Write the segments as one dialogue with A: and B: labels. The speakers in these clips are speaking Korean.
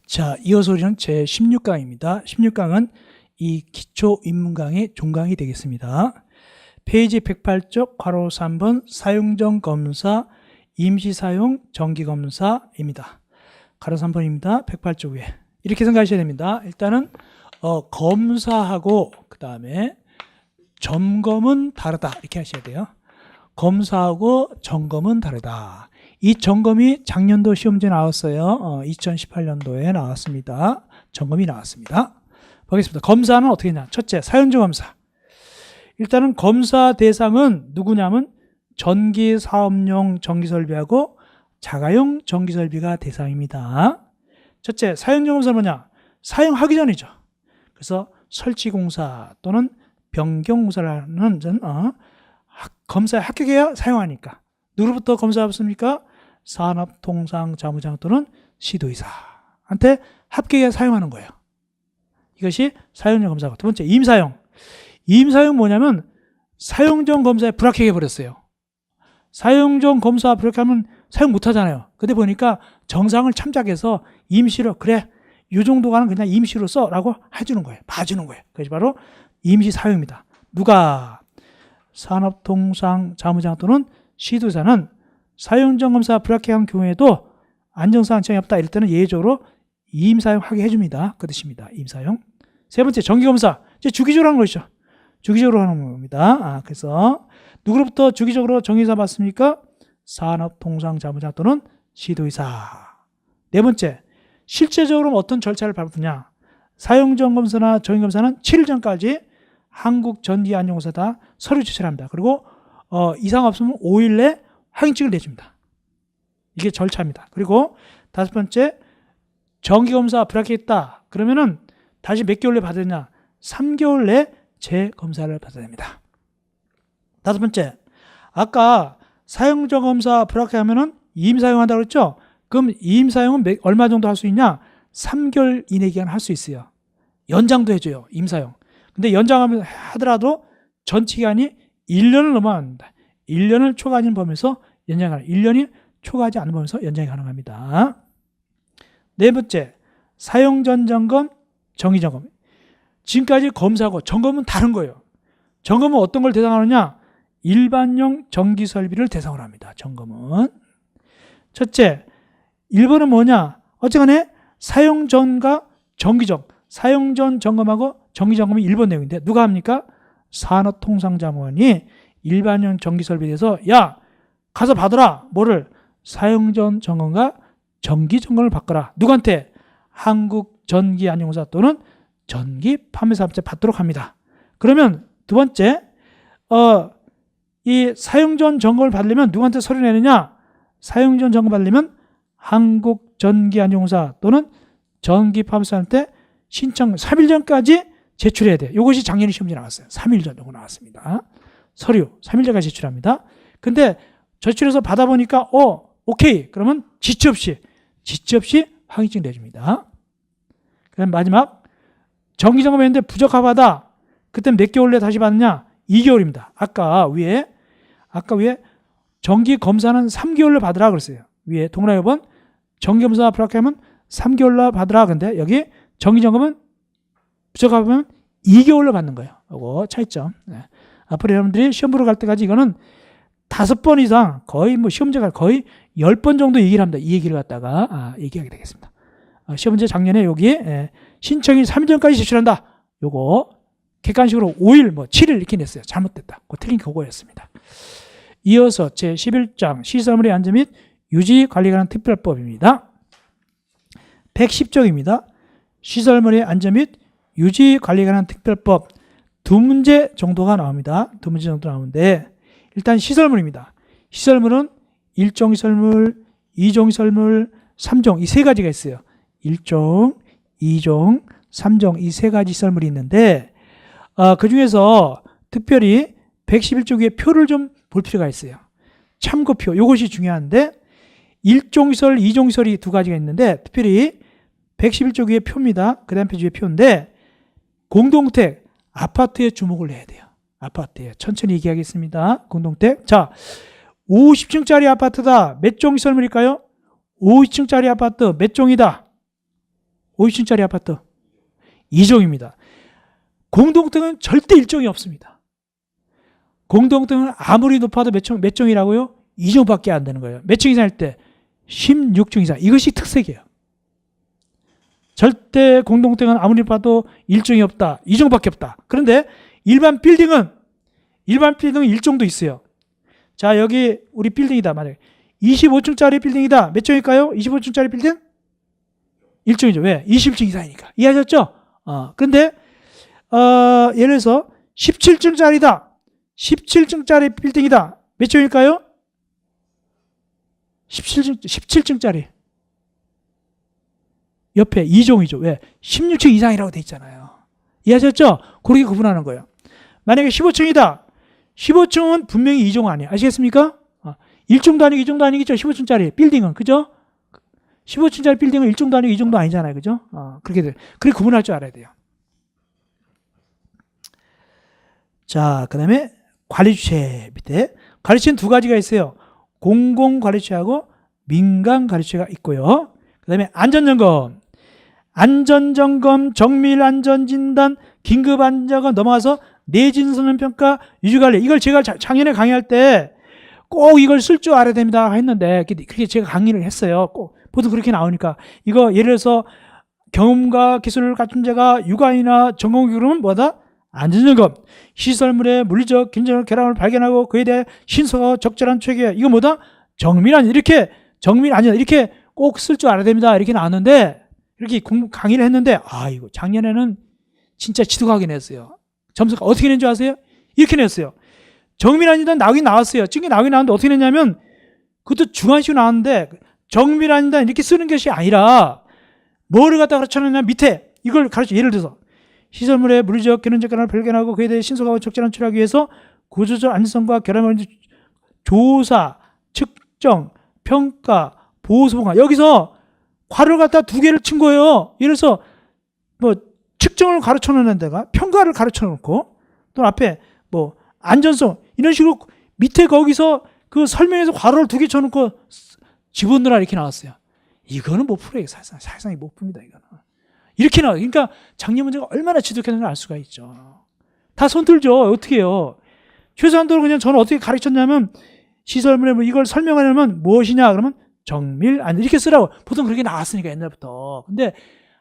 A: 자, 이어서 우리는 제 16강입니다. 16강은 이 기초 입문강의 종강이 되겠습니다. 페이지 108쪽 괄호 3번 사용전 검사 임시사용 정기검사입니다. 괄호 3번입니다. 108쪽 위에. 이렇게 생각하셔야 됩니다. 일단은 검사하고 그 다음에 점검은 다르다. 이렇게 하셔야 돼요. 검사하고 점검은 다르다. 이 점검이 작년도 시험지에 나왔어요. 2018년도에 나왔습니다. 점검이 나왔습니다. 보겠습니다. 검사는 어떻게 했냐. 첫째, 사용전 검사. 일단은 검사 대상은 누구냐면 전기 사업용 전기설비하고 자가용 전기설비가 대상입니다. 첫째, 사용전 검사는 뭐냐. 사용하기 전이죠. 그래서 설치공사 또는 변경공사라는 검사에 합격해야 사용하니까. 누구로부터 검사받습니까? 산업통상자무장 또는 시도의사한테 합격해야 사용하는 거예요. 이것이 사용전 검사고. 두 번째, 임사용. 임사용 뭐냐면 사용전 검사에 불합격해버렸어요. 사용전 검사 불합격하면 사용 못하잖아요. 근데 보니까 정상을 참작해서 임시로 그래 이 정도가는 그냥 임시로 써라고 해주는 거예요. 봐주는 거예요. 그것이 바로 임시사용입니다. 누가? 산업통상자무장 또는 시도의사는 사용전 검사 불합격한 경우에도 안정사항 지장이 없다. 이럴 때는 예외적으로 임사용하게 해줍니다. 그 뜻입니다. 임사용. 세 번째, 정기검사. 이제 주기적으로 하는 것이죠. 주기적으로 하는 겁니다. 그래서 누구로부터 주기적으로 정기검사 받습니까? 산업통상자무장 또는 시도의사. 네 번째, 실제적으로 어떤 절차를 밟느냐. 사용전 검사나 정기검사는 7일 전까지 한국전기안전공사다 서류 제출을 합니다. 그리고 이상 없으면 5일 내 확인증을 내줍니다. 이게 절차입니다. 그리고 다섯 번째, 정기검사 불합격했다. 그러면은 다시 몇 개월 내 받느냐? 3개월 내 재검사를 받아야 됩니다. 다섯 번째, 아까 사용전 검사 불합격하면은 임사용한다고 그랬죠? 그럼 임사용은 얼마 정도 할 수 있냐? 3개월 이내 기간 할 수 있어요. 연장도 해줘요. 임사용. 근데 연장하면 하더라도 전치 기간이 1년을 넘어야 합니다. 1년을 초과하는 범위에서 연장이 가능합니다. 1년이 초과하지 않는 범위에서 연장이 가능합니다. 네 번째, 사용전 점검, 정기점검. 지금까지 검사하고 점검은 다른 거예요. 점검은 어떤 걸 대상으로 하느냐? 일반용 전기설비를 대상으로 합니다. 점검은. 첫째, 1번은 뭐냐? 어쨌거나 사용전과 정기점. 사용전 점검하고 정기점검이 1번 내용인데 누가 합니까? 산업통상자원이 일반용 전기설비에 대해서 야 가서 받아라. 뭐를? 사용전 점검과 정기점검을 받거라. 누구한테? 한국전기안전공사 또는 전기판매사업체 받도록 합니다. 그러면 두 번째, 이 사용전 점검을 받으려면 누구한테 서류 내느냐? 사용전 점검 받으려면 한국전기안전공사 또는 전기판매사업체 신청 3일 전까지 제출해야 돼요. 이것이 작년에 시험지에 나왔어요. 3일 전 정도 나왔습니다. 서류 3일 전까지 제출합니다. 근데 제출해서 받아보니까 오케이. 그러면 지체 없이 확인증 내줍니다. 그다음 마지막, 정기점검했는데 부적합하다. 그때 몇 개월 내에 다시 받느냐? 2개월입니다. 아까 위에 정기검사는 3개월로 받으라 그랬어요. 위에 동그라미 5번 정기검사 불합격하면 3개월로 받으라. 근데 여기 정기점검은 부적합하면 2개월로 받는 거예요. 이거 차이점. 네. 앞으로 여러분들이 시험 보러 갈 때까지 이거는 5번 이상 거의 시험제가 거의 10번 정도 얘기를 합니다. 이 얘기를 갖다가 얘기하게 되겠습니다. 시험제 작년에 여기 신청이 3일 전까지 제출한다. 요거 객관식으로 5일 7일 이렇게 냈어요. 잘못됐다. 그거 틀린 그거였습니다. 이어서 제 11장 시설물의 안전 및 유지 관리에 관한 특별법입니다. 110쪽입니다. 시설물의 안전 및 유지 관리에 관한 특별법 2문제 정도가 나옵니다. 2문제 정도 나오는데 일단 시설물입니다. 시설물은 1종 시설물, 2종 시설물, 3종 이 세 가지가 있어요. 1종, 2종, 3종 이 세 가지 시설물이 있는데 그 중에서 특별히 111쪽 위에 표를 좀 볼 필요가 있어요. 참고표 이것이 중요한데 1종 시설, 2종 시설이 두 가지가 있는데 특별히 111쪽 위에 표입니다. 그 다음 페이지 위에 표인데 공동택, 아파트에 주목을 해야 돼요. 아파트에 천천히 얘기하겠습니다. 공동택. 자, 50층짜리 아파트다. 몇 종 시설물일까요? 50층짜리 아파트 몇 종이다? 50층짜리 아파트 2종입니다. 공동등은 절대 1종이 없습니다. 공동등은 아무리 높아도 몇 종이라고요? 2종밖에 안 되는 거예요. 몇 층 이상 할 때? 16층 이상. 이것이 특색이에요. 절대 공동등은 아무리 봐도 1종이 없다. 2종밖에 없다. 그런데 일반 빌딩은 1종도 있어요. 자, 여기 우리 빌딩이다. 만약에 25층짜리 빌딩이다. 몇 종일까요? 25층짜리 빌딩? 1종이죠. 왜? 20층 이상이니까. 이해하셨죠? 그런데 예를 들어서 17층짜리다. 17층짜리 빌딩이다. 몇 종일까요? 17층짜리. 옆에 2종이죠. 왜? 16층 이상이라고 돼 있잖아요. 이해하셨죠? 그렇게 구분하는 거예요. 만약에 15층이다. 15층은 분명히 2종 아니에요. 아시겠습니까? 1종도 아니고 2종도 아니겠죠. 15층짜리 빌딩은. 그죠? 15층짜리 빌딩은 1종도 아니고 2종도 아니잖아요. 그죠? 그렇게 구분할 줄 알아야 돼요. 자, 그 다음에 관리주체 밑에. 관리주체는 두 가지가 있어요. 공공관리주체하고 민간관리주체가 있고요. 그 다음에 안전점검. 안전점검, 정밀안전진단, 긴급안전점검 넘어가서 내진선언평가, 유지관리. 이걸 제가 작년에 강의할 때 꼭 이걸 쓸 줄 알아야 됩니다 했는데 그렇게 제가 강의를 했어요. 꼭 보통 그렇게 나오니까. 이거 예를 들어서 경험과 기술을 갖춘 자가 육아이나 전공교육은 뭐다? 안전점검. 시설물의 물리적, 긴장적 결함을 발견하고 그에 대해 신속하고 적절한 처리. 이거 뭐다? 정밀안전. 이렇게 꼭 쓸 줄 알아야 됩니다. 이렇게 나왔는데 이렇게 강의를 했는데 이거 작년에는 진짜 지독하게 냈어요. 점수가 어떻게 낸 줄 아세요? 이렇게 냈어요. 정밀안전단 나오긴 나왔어요. 찍기 나오긴 나왔는데 어떻게 냈냐면 그것도 중간식으로 나왔는데 정밀안전단 이렇게 쓰는 것이 아니라 뭐를 갖다 가르쳐놨냐 밑에 이걸 가르쳐. 예를 들어서 시설물의 물리적, 기능적 결함을 발견하고 그에 대해 신속하고 적절한 처리하기 위해서 구조적 안전성과 결함을 조사, 측정, 평가, 보수, 보강. 여기서 괄호를 갖다 두 개를 친 거예요. 예를 들어서 뭐 측정을 가르쳐 놓는 데가 평가를 가르쳐 놓고 또 앞에 뭐 안전성 이런 식으로 밑에 거기서 그 설명에서 괄호를 두 개 쳐놓고 집어넣으라 이렇게 나왔어요. 이거는 못 풀어요. 사실상 못 풉니다. 이거는. 이렇게 나와요. 그러니까 작년 문제가 얼마나 지독했는지 알 수가 있죠. 다 손들죠. 어떻게 해요? 최소한도로 그냥 저는 어떻게 가르쳤냐면 시설물에 뭐 이걸 설명하려면 무엇이냐 그러면 정밀 이렇게 쓰라고 보통 그렇게 나왔으니까 옛날부터. 근데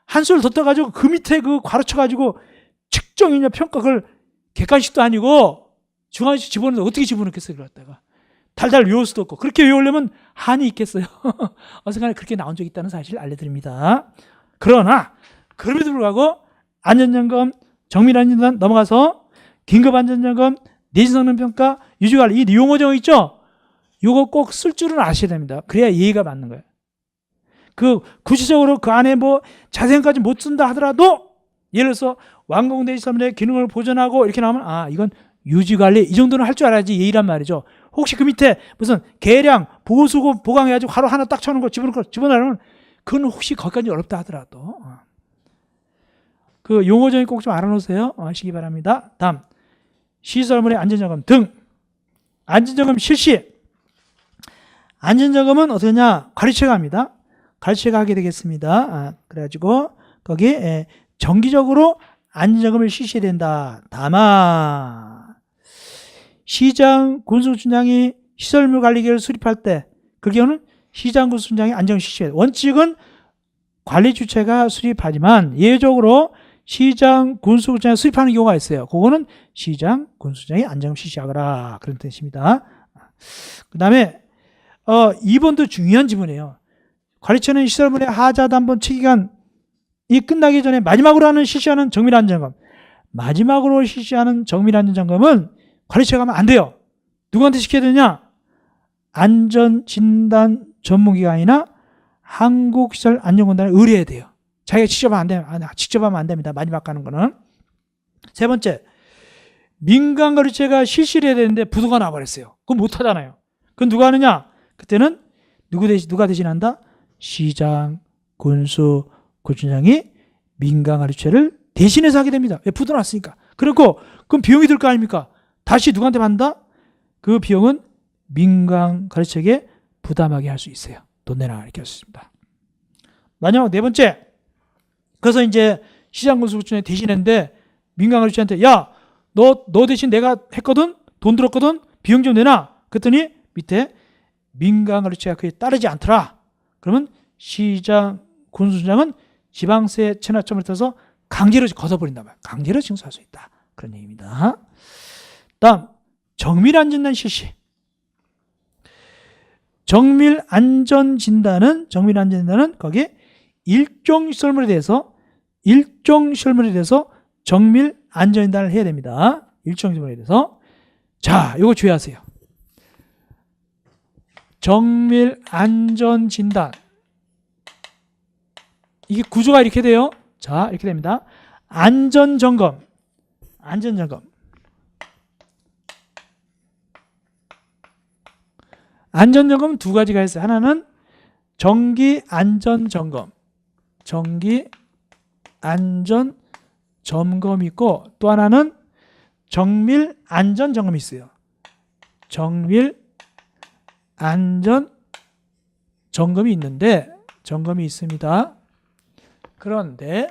A: 한술 더 떠가지고 그 밑에 그 괄호쳐가지고 측정이냐 평가 그걸 객관식도 아니고 중간식 집어넣는데 어떻게 집어넣겠어요? 그랬다가 달달 외울 수도 없고 그렇게 외우려면 한이 있겠어요. 어쨌거나 그렇게 나온 적이 있다는 사실을 알려드립니다. 그러나 그럼에도 불구하고 안전점검, 정밀안전단 넘어가서 긴급안전점검, 내진성능평가, 유지관리 이 용어정 있죠? 이거 꼭 쓸 줄은 아셔야 됩니다. 그래야 예의가 맞는 거예요. 그 구체적으로 그 안에 뭐 자세히까지 못 쓴다 하더라도 예를 들어서 완공된 시설물의 기능을 보존하고 이렇게 나오면 이건 유지관리 이 정도는 할 줄 알아야지 예의란 말이죠. 혹시 그 밑에 무슨 계량, 보수고 보강해가지고 가로 하나 딱 쳐놓은 거 집어넣으면 그건 혹시 거기까지 어렵다 하더라도 그 용어정의 꼭 좀 알아놓으세요. 하시기 바랍니다. 다음 시설물의 안전점검 등 안전점검 실시. 안전점검은 어떠냐? 관리체가 합니다. 관리체가 하게 되겠습니다. 그래가지고 거기 정기적으로 안전점검을 실시해야 된다. 다만 시장 군수순장이 시설물 관리계획을 수립할 때 그 경우는 시장 군수순장이 안전점검을 실시해야 돼. 원칙은 관리 주체가 수립하지만 예외적으로 시장 군수순장이 수립하는 경우가 있어요. 그거는 시장 군수순장이 안전점검을 실시하거라 그런 뜻입니다. 그 다음에 2번도 중요한 지문이에요. 관리처는 시설물의 하자단본 체기간이 끝나기 전에 마지막으로 실시하는 정밀안전점검. 마지막으로 실시하는 정밀안전점검은 관리처가 하면 안 돼요. 누구한테 시켜야 되냐? 안전진단 전문기관이나 한국시설안전공단에 의뢰해야 돼요. 자기가 직접 하면 안 됩니다. 마지막 가는 거는. 세 번째, 민간관리처가 실시를 해야 되는데 부도가 나버렸어요. 그건 못하잖아요. 그건 누가 하느냐? 그때는 누가 대신한다? 시장, 군수, 군수장이 민간관리처를 대신해서 하게 됩니다. 왜? 부도 났으니까. 그리고 그럼 비용이 들 거 아닙니까? 다시 누구한테 받는다? 그 비용은 민간관리처에게 부담하게 할 수 있어요. 돈 내놔 이렇게 할 수 있습니다. 마지막 네 번째, 그래서 이제 시장건설주에 대신했는데 민간건설주한테 야, 너 대신 내가 했거든? 돈 들었거든? 비용 좀 내놔. 그랬더니 밑에 민간건설주가 그에 따르지 않더라. 그러면 시장건설주장은 지방세 체납점을 따라서 강제로 걷어버린단 말이야. 강제로 징수할 수 있다. 그런 얘기입니다. 다음 정밀안전단 실시. 정밀안전진단은 거기 일종 시설물에 대해서 정밀안전진단을 해야 됩니다. 일종 시설물에 대해서. 자, 이거 주의하세요. 정밀안전진단. 이게 구조가 이렇게 돼요. 자, 이렇게 됩니다. 안전점검. 안전점검은 두 가지가 있어요. 하나는 정기안전점검이 있고, 또 하나는 정밀안전점검이 있어요. 정밀안전점검이 있습니다. 그런데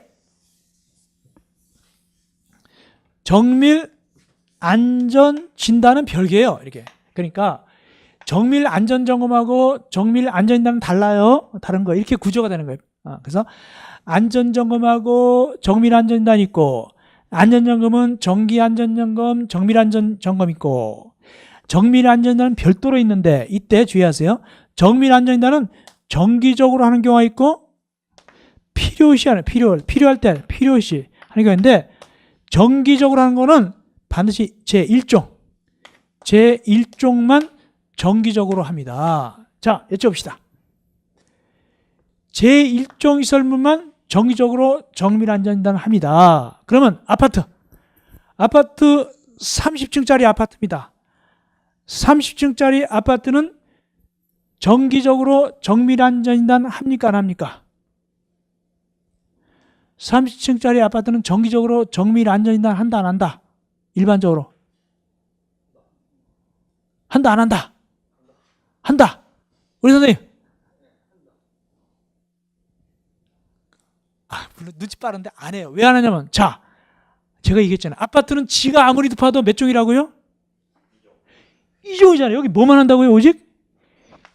A: 정밀안전진단은 별개예요. 이렇게. 그러니까 정밀안전점검하고 정밀안전진단은 달라요. 다른 거. 이렇게 구조가 되는 거예요. 그래서 안전점검하고 정밀안전진단이 있고, 안전점검은 정기안전점검, 정밀안전점검 있고, 정밀안전진단은 별도로 있는데, 이때 주의하세요. 정밀안전진단은 정기적으로 하는 경우가 있고, 필요시 하는, 필요할 때 필요시 하는 경우가 있는데, 정기적으로 하는 거는 반드시 제1종만 정기적으로 합니다. 자, 여쭤봅시다. 제1종 시설물만 정기적으로 정밀안전진단을 합니다. 그러면 아파트 30층짜리 아파트입니다. 30층짜리 아파트는 정기적으로 정밀안전진단 합니까? 안 합니까? 30층짜리 아파트는 정기적으로 정밀안전진단 한다, 안 한다? 일반적으로. 한다, 안 한다? 한다. 우리 선생님. 물론 눈치 빠른데 안 해요. 왜 안 하냐면, 자, 제가 얘기했잖아요. 아파트는 지가 아무리 봐도 몇 종이라고요? 2종이잖아요. 여기 뭐만 한다고요? 오직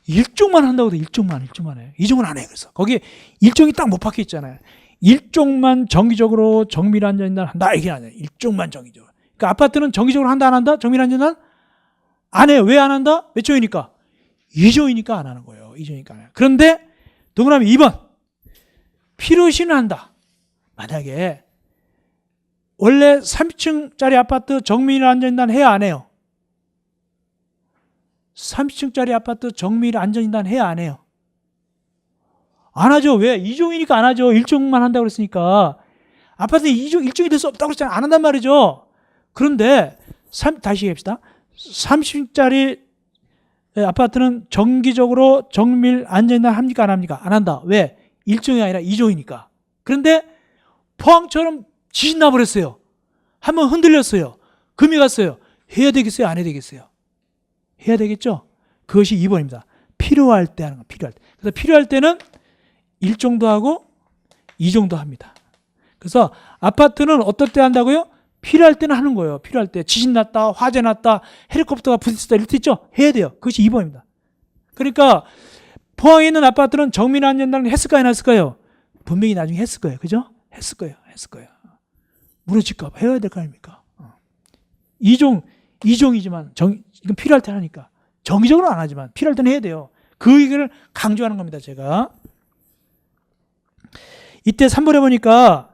A: 1종만 한다고 해도 1종만 해요. 2종은 안 해요. 그래서 거기에 1종이 딱 못 박혀 있잖아요. 1종만 정기적으로 정밀안전진단 한다, 이게 아니에요. 1종만 정기적으로. 그러니까 아파트는 정기적으로 한다, 안 한다? 정밀안전진단? 안 해요. 왜 안 한다? 몇 종이니까? 2종이니까 안 하는 거예요. 2종이니까 안 해요. 그런데 동그라미 2번. 필요시는 한다. 만약에 원래 30층짜리 아파트 정밀안전진단 해야 안 해요? 30층짜리 아파트 정밀안전진단 해야 안 해요? 안 하죠. 왜? 2종이니까 안 하죠. 1종만 한다고 그랬으니까. 아파트에 1종이 될 수 없다고 그랬잖아요. 안 한단 말이죠. 그런데 다시 얘기합시다. 30층짜리 아파트는 정기적으로 정밀안전진단 합니까? 안 합니까? 안 한다. 왜? 1종이 아니라 2종이니까. 그런데 포항처럼 지진 나버렸어요. 한번 흔들렸어요. 금이 갔어요. 해야 되겠어요? 안 해야 되겠어요? 해야 되겠죠? 그것이 2번입니다. 필요할 때 하는 거. 필요할 때. 그래서 필요할 때는 1종도 하고 2종도 합니다. 그래서 아파트는 어떨 때 한다고요? 필요할 때는 하는 거예요. 필요할 때. 지진 났다, 화재 났다, 헬리콥터가 부딪혔다, 이럴 때 있죠? 해야 돼요. 그것이 2번입니다. 그러니까 포항에 있는 아파트는 정밀안전단을 했을까요? 안 했을까요? 분명히 나중에 했을 거예요. 그죠? 했을 거예요. 무너질까 봐 해야 될 거 아닙니까? 2종이지만 이건 필요할 때 하니까. 정기적으로 안 하지만 필요할 때는 해야 돼요. 그 얘기를 강조하는 겁니다. 제가. 이때 3번에 보니까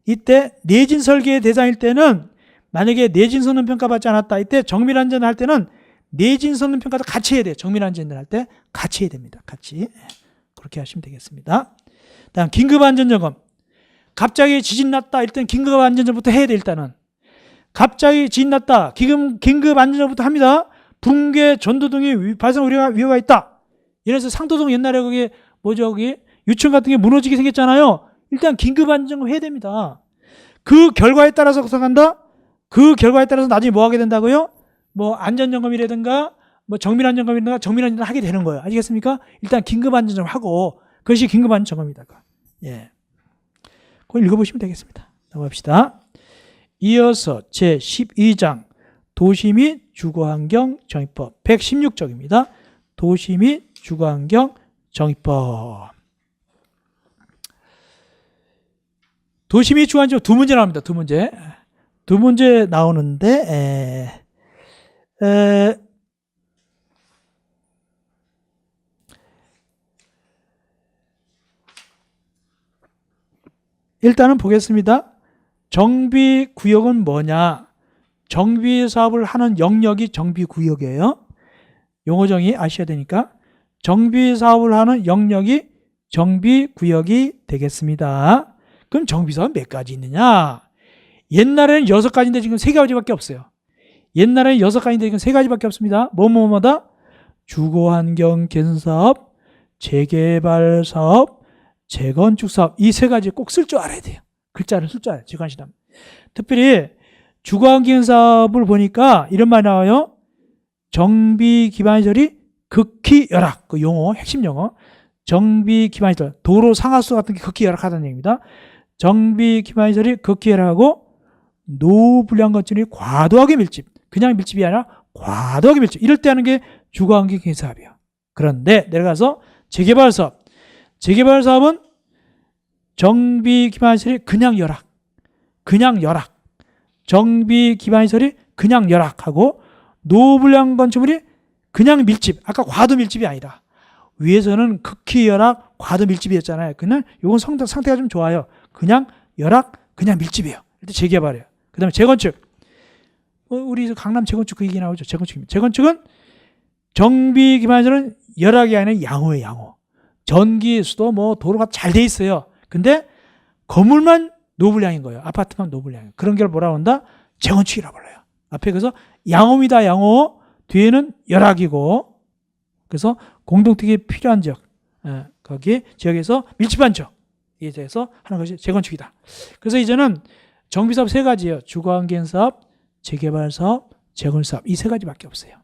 A: 이때 내진 설계 대상일 때는 만약에 내진 성능 평가 받지 않았다. 이때 정밀안전 할 때는 내진 성능 평가도 같이 해야 돼요. 정밀안전 할 때 같이 해야 됩니다. 같이. 그렇게 하시면 되겠습니다. 다음 긴급안전점검. 갑자기 지진 났다. 일단 긴급안전점부터 해야 돼. 일단은. 갑자기 지진 났다. 긴급안전점부터 합니다. 붕괴, 전도 등의 발생 우려가 있다. 예를 들어서 상도동 옛날에 거기 거기 유치원 같은 게 무너지게 생겼잖아요. 일단 긴급안전점검 해야 됩니다. 그 결과에 따라서 간다. 그 결과에 따라서 나중에 뭐 하게 된다고요? 뭐 안전점검이라든가 뭐 정밀안전점검이라든가 정밀안전을 하게 되는 거예요. 아시겠습니까? 일단 긴급안전점검 하고 그것이 긴급안전점검이다. 예. 그거 읽어보시면 되겠습니다. 넘어갑시다. 이어서 제12장 도시 및 주거환경 정의법 116쪽입니다. 도시 및 주거환경 정의법. 도시 및 주거환경 두 문제 나옵니다. 두 문제. 두 문제 나오는데 일단은 보겠습니다. 정비구역은 뭐냐? 정비사업을 하는 영역이 정비구역이에요. 용어 정의 아셔야 되니까. 정비사업을 하는 영역이 정비구역이 되겠습니다. 그럼 정비사업은 몇 가지 있느냐? 옛날에는 6가지인데 지금 3가지밖에 없어요. 옛날에는 6가지인데 지금 3가지밖에 없습니다. 뭐뭐뭐다? 주거환경 개선사업, 재개발사업, 재건축사업. 이 3가지 꼭 쓸 줄 알아야 돼요. 글자를 쓸 줄 알아야 돼요. 재관시담. 특별히 주거환경 사업을 보니까 이런 말이 나와요. 정비 기반시설이 극히 열악. 그 용어, 핵심 용어. 정비 기반시설. 도로 상하수 같은 게 극히 열악하다는 얘기입니다. 정비 기반시설이 극히 열악하고 노불량 건축이 과도하게 밀집. 그냥 밀집이 아니라 과도하게 밀집. 이럴 때 하는 게 주거환경 개선 사업이에요. 그런데 내려가서 재개발 사업. 재개발 사업은 정비 기반시설이 그냥 열악. 그냥 열악. 정비 기반시설이 그냥 열악하고 노불량 건축물이 그냥 밀집. 아까 과도 밀집이 아니다. 위에서는 극히 열악, 과도 밀집이었잖아요. 그냥 이건 상태가 좀 좋아요. 그냥 열악, 그냥 밀집이에요. 일단 재개발이에요. 그 다음에 재건축. 우리 강남 재건축 그 얘기 나오죠. 재건축입니다. 재건축은 정비 기반시설은 열악이 아니라 양호예요. 양호. 전기, 수도, 뭐 도로가 잘 돼 있어요. 근데 건물만 노불량인 거예요. 아파트만 노불량이에요. 그런 걸 뭐라고 한다? 재건축이라고 불러요. 앞에 그래서 양호입니다. 양호. 뒤에는 열악이고 그래서 공동택이 필요한 지역 거기 지역에서 밀집한 지역에 대해서 하는 것이 재건축이다. 그래서 이제는 정비사업 3가지예요. 주거환경 사업, 재개발 사업, 재건축 사업. 이 3가지밖에 없어요.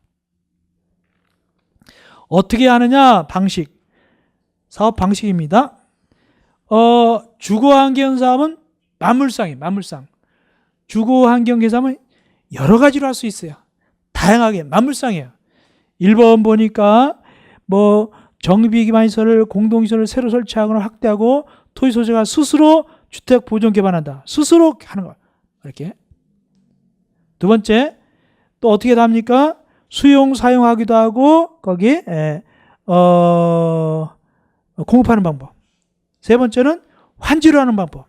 A: 어떻게 하느냐? 방식. 사업 방식입니다. 주거환경 사업은 만물상이에요. 만물상. 주거환경 개선은 여러 가지로 할 수 있어요. 다양하게 만물상이에요. 1번 보니까 뭐 정비 기반시설을 공동시설을 새로 설치하거나 확대하고 토지 소재가 스스로 주택 보존 개발한다. 스스로 하는 거. 이렇게. 두 번째 또 어떻게 합니까? 수용 사용하기도 하고 거기 공급하는 방법. 세 번째는 환지로 하는 방법.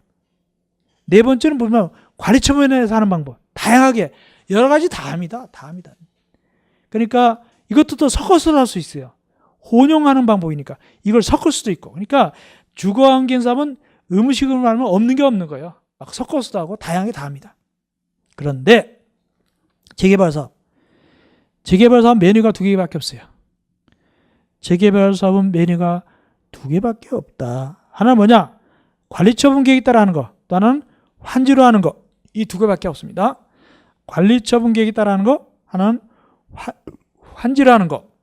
A: 네 번째는 보면 관리처분에서 하는 방법. 다양하게 여러 가지 다 합니다. 다 합니다. 그러니까 이것도 또 섞어서 할 수 있어요. 혼용하는 방법이니까 이걸 섞을 수도 있고. 그러니까 주거환경 사업은 음식으로 말하면 없는 게 없는 거예요. 막 섞어서도 하고 다양하게 다 합니다. 그런데 재개발 사업. 재개발 사업 메뉴가 2개밖에 없어요. 재개발 사업은 메뉴가 2개밖에 없다. 하나는 뭐냐? 관리처분 계획에 따라 하는 거. 또 하나는 환지로 하는 거. 이 2개밖에 없습니다. 관리처분 계획에 따라 하는 거. 하나는 환지로 하는 거.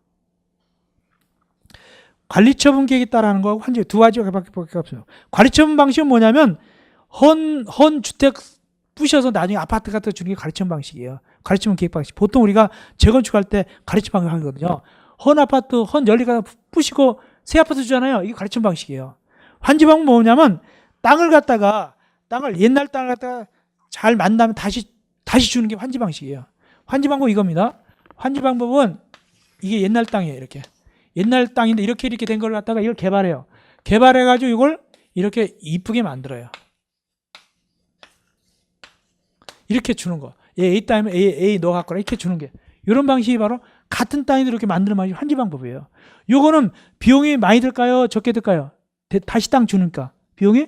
A: 관리처분 계획에 따라 하는 거하고 환지 2가지밖에 없어요. 관리처분 방식은 뭐냐면 헌 주택 부셔서 나중에 아파트 같은 거 주는 게 관리처분 방식이에요. 관리처분 계획 방식. 보통 우리가 재건축할 때 관리처분 방식 하거든요. 헌 아파트, 헌 연리가 부시고 새 아파트 주잖아요. 이게 관리처분 방식이에요. 환지 방법은 뭐냐면 옛날 땅을 갖다가 잘 만나면 다시 주는 게 환지 방식이에요. 환지 방법 이겁니다. 환지 방법은 이게 옛날 땅이에요. 이렇게. 옛날 땅인데 이렇게 된 걸 갖다가 이걸 개발해요. 개발해가지고 이걸 이렇게 이쁘게 만들어요. 이렇게 주는 거. A 땅이면 A 너 갖거라. 이렇게 주는 게. 이런 방식이 바로 같은 땅인데 이렇게 만드는 방식이 환지 방법이에요. 요거는 비용이 많이 들까요? 적게 들까요? 다시 땅 주니까. 비용이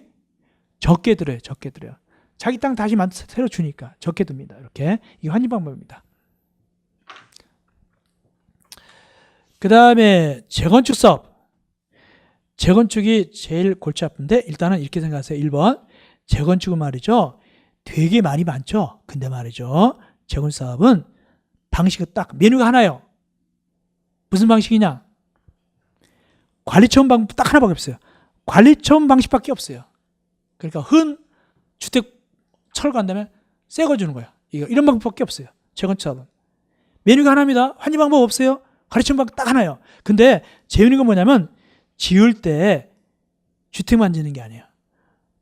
A: 적게 들어요. 적게 들어요. 자기 땅 다시 새로 주니까 적게 듭니다. 이렇게. 이게 환지 방법입니다. 그 다음에 재건축 사업. 재건축이 제일 골치 아픈데 일단은 이렇게 생각하세요. 1번 재건축은 말이죠. 되게 많죠. 근데 말이죠. 재건축 사업은 방식은 딱 메뉴가 하나예요. 무슨 방식이냐? 관리처분 방법 딱 하나밖에 없어요. 관리처분 방식밖에 없어요. 그러니까 주택 철거한 다음에 새 거 주는 거야. 이런 방법밖에 없어요. 재건축사업은. 메뉴가 하나입니다. 환지 방법 없어요. 가르치는 방법 딱 하나예요. 근데 재밌는 건 뭐냐면 지을 때 주택만 짓는 게 아니에요.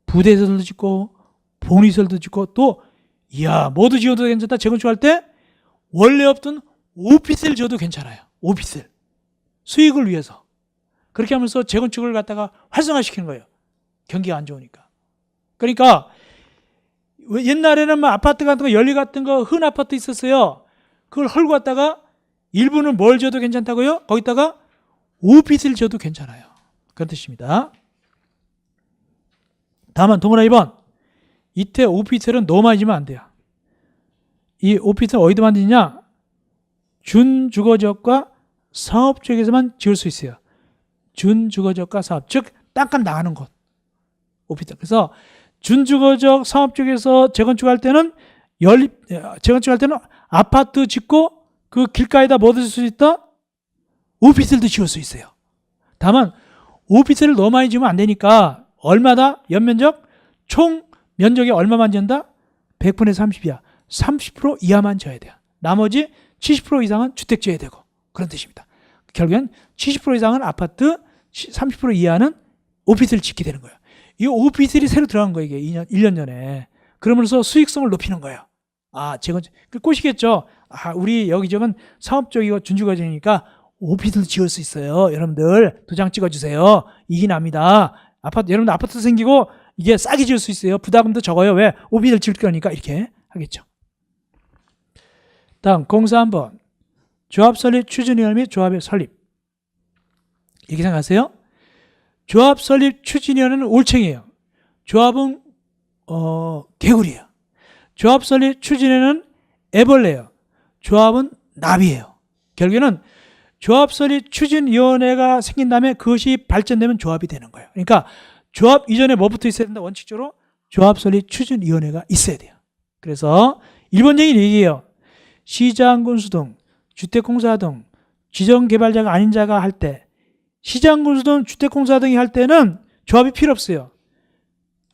A: 부대시설도 짓고 본시설도 짓고 또 이야 뭐도 지어도 괜찮다. 재건축할 때 원래 없던 오피스를 지어도 괜찮아요. 오피스 수익을 위해서 그렇게 하면서 재건축을 갖다가 활성화시키는 거예요. 경기가 안 좋으니까. 그러니까 옛날에는 뭐 아파트 같은 거 연리 같은 거 흔 아파트 있었어요. 그걸 헐고 갔다가 일부는 뭘 지어도 괜찮다고요? 거기다가 오피스를 지어도 괜찮아요. 그런 뜻입니다. 다만 동그라 2번 이때 오피스는 너무 많이 지면 안 돼요. 이 오피스는 어디다 만드냐? 준주거지역과 사업지역에서만 지을 수 있어요. 준주거지역과 사업, 즉 땅값 나가는 곳 오피스. 그래서 준주거지역 사업지역에서 재건축할 때는 재건축할 때는 아파트 짓고 그 길가에다 뭐 들 수 있다? 오피스를 지을 수 있어요. 다만 오피스를 너무 많이 지으면 안 되니까 얼마다? 연면적 총 면적이 얼마만 지은다? 100분의 30이야. 30% 이하만 지어야 돼요. 나머지 70% 이상은 주택 지어야 되고 그런 뜻입니다. 결국엔 70% 이상은 아파트, 30% 이하는 오피스를 짓게 되는 거예요. 이 오피스들이 새로 들어간 거예요. 이게 1년 전에. 그러면서 수익성을 높이는 거예요. 재건축. 꼬시겠죠. 우리 여기저긴 사업적이고 준주거지니까 오피스도 지을 수 있어요. 여러분들 도장 찍어주세요. 이기 납니다. 여러분들 아파트 생기고 이게 싸게 지을 수 있어요. 부담금도 적어요. 왜? 오피스를 지을 거니까 이렇게 하겠죠. 다음 공사 한번 조합 설립 추진위원 및 조합의 설립. 이렇게 생각하세요. 조합 설립 추진위원회는 올챙이에요. 조합은 개구리예요. 조합 설립 추진위원회는 애벌레예요. 조합은 나비예요. 결국에는 조합 설립 추진위원회가 생긴 다음에 그것이 발전되면 조합이 되는 거예요. 그러니까 조합 이전에 뭐부터 있어야 된다? 원칙적으로 조합 설립 추진위원회가 있어야 돼요. 그래서 일본적인 얘기예요. 시장 군수 등 주택공사 등 지정개발자가 아닌 자가 할 때 시장 군수 등 주택공사 등이 할 때는 조합이 필요 없어요.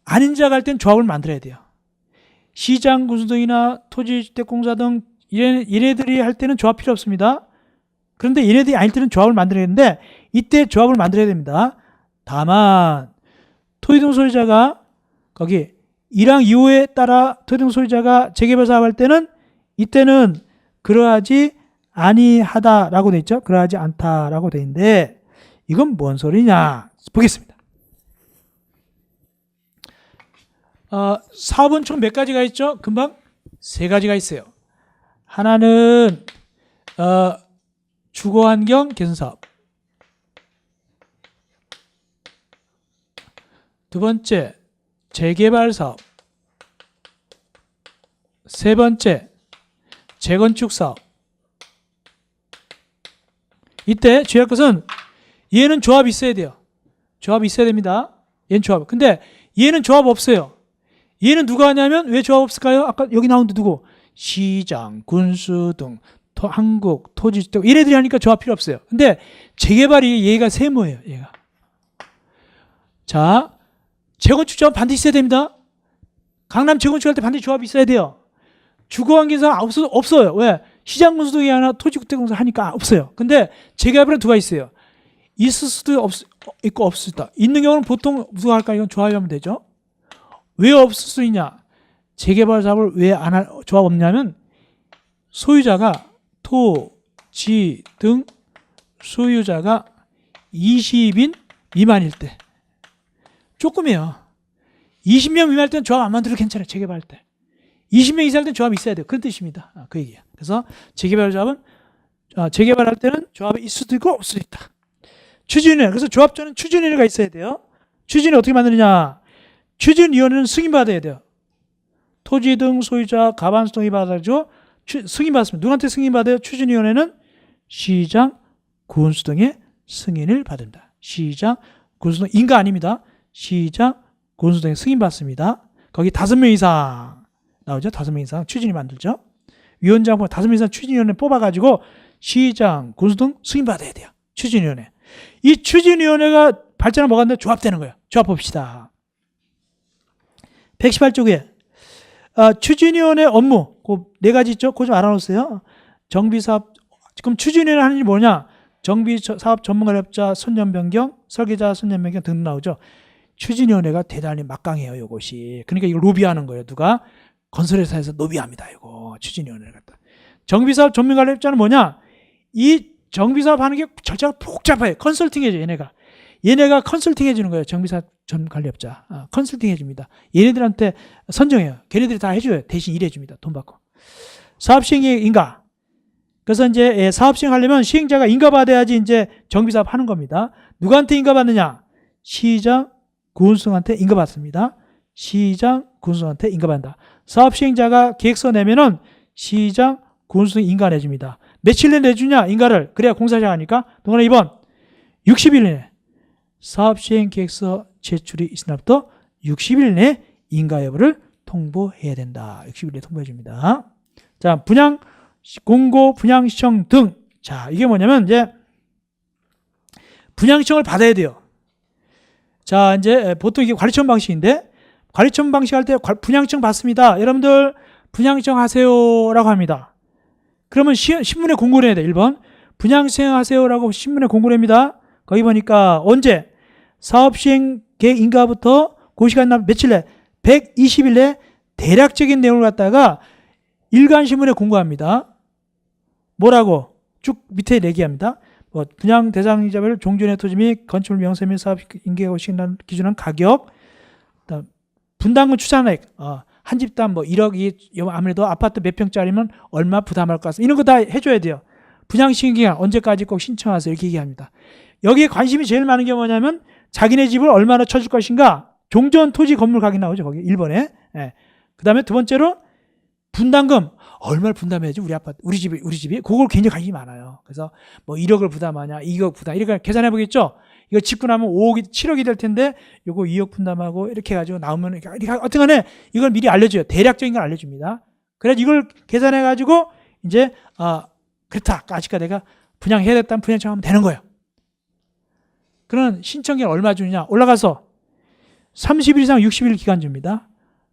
A: 아닌 자가 할 때는 조합을 만들어야 돼요. 시장 군수 등이나 토지주택공사 등 얘네들이 할 때는 조합 필요 없습니다. 그런데 얘네들이 아닐 때는 조합을 만들어야 되는데 이때 조합을 만들어야 됩니다. 다만 토지등 소유자가 거기 1항 2호에 따라 토지등 소유자가 재개발 사업할 때는 이때는 그러하지 아니하다라고 돼 있죠. 그러하지 않다라고 돼 있는데 이건 뭔 소리냐 보겠습니다. 사업은 총 몇 가지가 있죠? 금방 세 가지가 있어요. 하나는 주거환경 개선사업, 두 번째 재개발사업, 세 번째 재건축사업. 이때 주의할 것은 얘는 조합이 있어야 돼요. 조합이 있어야 됩니다. 얘는 조합. 근데 얘는 조합 없어요. 얘는 누가 하냐면 왜 조합 없을까요? 아까 여기 나온 데 누구? 시장, 군수 등 한국, 토지주택 얘네들이 하니까 조합 필요 없어요. 근데 재개발이 얘가 세모예요. 얘가. 자, 재건축 조합 반드시 있어야 됩니다. 강남 재건축할 때 반드시 조합이 있어야 돼요. 주거환경사 없어요. 왜? 시장 군수 등이 하나 토지주택공사 하니까 없어요. 근데 재개발은 누가 있어요? 있을 수도 있고 없을 수도 있다. 있는 경우는 보통 누가 할까? 이건 조합하면 되죠. 왜 없을 수 있냐? 재개발 사업을 왜 안 할 조합 없냐면 소유자가 토지 등 소유자가 20인 미만일 때 조금이에요. 20명 미만일 때는 조합 안 만들어도 괜찮아요. 재개발할 때. 20명 이상일 때는 조합이 있어야 돼요. 그런 뜻입니다. 그 얘기예요. 그래서 재개발 조합은 재개발할 때는 조합이 있을 수도 있고 없을 수도 있다. 추진위원회. 그래서 조합자는 추진위원회가 있어야 돼요. 추진위 어떻게 만드느냐? 추진위원회는 승인받아야 돼요. 토지 등 소유자 가반수 동의 받아가지고 승인받습니다. 누구한테 승인받아요? 추진위원회는 시장, 군수 등의 승인을 받습니다. 시장, 군수 등 인가 아닙니다. 시장, 군수 등의 승인받습니다. 거기 5명 이상 나오죠. 5명 이상 추진위 만들죠. 위원장 5명 이상 추진위원회 뽑아가지고 시장, 군수 등 승인받아야 돼요. 추진위원회. 이 추진위원회가 발전을 먹었는데 조합되는 거예요. 조합 봅시다. 118쪽에 추진위원회 업무 그 네 가지 있죠? 그거 좀 알아놓으세요. 정비사업 지금 추진위원회 하는 일이 뭐냐? 정비사업 전문가협자 선정 변경, 설계자 선정 변경 등 나오죠. 추진위원회가 대단히 막강해요. 이것이. 그러니까 이걸 로비하는 거예요. 누가? 건설회사에서 로비합니다. 이거 추진위원회를 갖다. 정비사업 전문가협자는 뭐냐? 이 정비사업 하는 게 절차가 복잡해요. 컨설팅 해줘 얘네가 컨설팅 해주는 거예요. 정비사업 전문가협자 컨설팅 해줍니다. 얘네들한테 선정해요. 걔네들이 다 해줘요. 대신 일해줍니다. 돈 받고. 사업시행의 인가. 그래서 이제 사업시행 하려면 시행자가 인가받아야지 이제 정비사업 하는 겁니다. 누구한테 인가받느냐? 시장, 군수한테 인가받습니다. 시장, 군수한테 인가받는다. 사업시행자가 계획서 내면은 시장, 군수 인가 내줍니다. 며칠 내에 내주냐? 인가를. 그래야 공사 시작하니까. 동안에 2번 60일 내에 사업시행 계획서 제출이 있은 날부터 60일 내에 인가 여부를 통보해야 된다. 60일 내에 통보해 줍니다. 자, 분양 공고, 분양 신청 등. 자, 이게 뭐냐면 이제 분양 신청을 받아야 돼요. 자, 이제 보통 이게 관리처분 방식인데 관리처분 방식 할 때 분양 신청 받습니다. 여러분들 분양 신청 하세요라고 합니다. 그러면 신문에 공고를 해야 돼. 1번 분양 시행하세요라고 신문에 공고를 합니다. 거기 보니까 언제? 사업시행 계획 인가부터 그 시간 며칠 내? 120일 내 대략적인 내용을 갖다가 일간신문에 공고합니다. 뭐라고? 쭉 밑에 얘기합니다. 뭐 분양 대상자별 종전의 토지 및 건축물 명세 및 사업 인계하고 기준한 가격, 분담금 추산액, 한 집당 뭐 1억이 아무래도 아파트 몇 평짜리면 얼마 부담할 것 같습니다. 이런 거 다 해줘야 돼요. 분양 시행 기간 언제까지 꼭 신청하세요 이렇게 얘기합니다. 여기에 관심이 제일 많은 게 뭐냐면 자기네 집을 얼마나 쳐줄 것인가. 종전 토지 건물 가격 나오죠 거기 1번에. 예. 그 다음에 두 번째로 분담금 얼마를 부담해야지 우리 아파트 우리 집이 그걸 굉장히 관심이 많아요. 그래서 뭐 1억을 부담하냐 2억 부담 이렇게 계산해 보겠죠. 이거 짓고 나면 5억이 7억이 될 텐데 요거 2억 분담하고 이렇게 해가지고 나오면 이렇게 어떤 간에 이걸 미리 알려줘요. 대략적인 걸 알려줍니다. 그래서 이걸 계산해 가지고 이제 그렇다 아직까 내가 분양해야 됐다면 분양 청하면 되는 거예요. 그런 신청기간 얼마 주느냐 올라가서 30일 이상 60일 기간 줍니다.